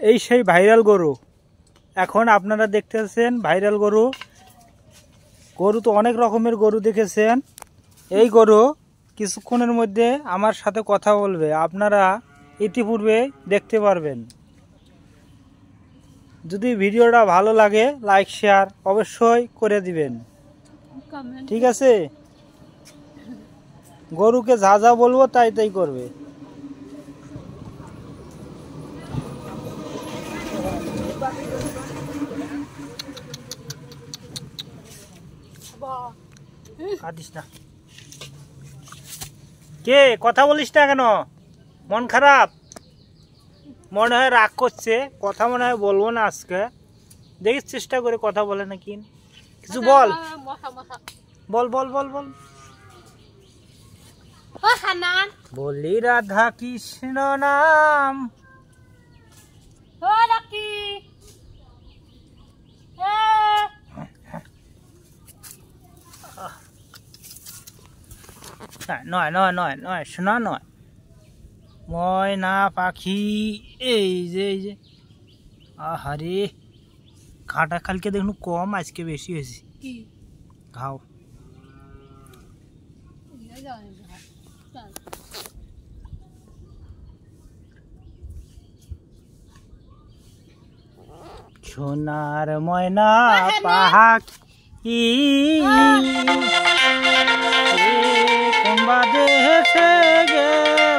এই সেই ভাইরাল গরু। এখন আপনারা দেখতেছেন ভাইরাল গরু। গরু তো অনেক রকমের গরু দেখেছেন। এই গরু কিছুক্ষণের মধ্যে আমার সাথে কথা বলবে, আপনারা ইতিপূর্বে দেখতে পারবেন। যদি ভিডিওটা ভালো লাগে লাইক শেয়ার অবশ্যই করে দিবেন, ঠিক আছে? গরুকে যা যা বলবো তাই তাই করবে। কাটিস না, কে কথা বলিস না কেন? মন খারাপ? মনে হয় রাগ করছে, কথা মনে হয় বলবো না আজকে। দেখিস চেষ্টা করে কথা বলে নাকি, কিছু বল বল বল বল বল। বলি রাধা কৃষ্ণ নাম, নয় নয় নয় নয় শোনা নয়, ময়না পাখি। এই যে আহারে ঘাটা কালকে দেখুন কম, আজকে বেশি হয়েছে ঘাও। সোনার ময়না পাখি কোন বাদে গেল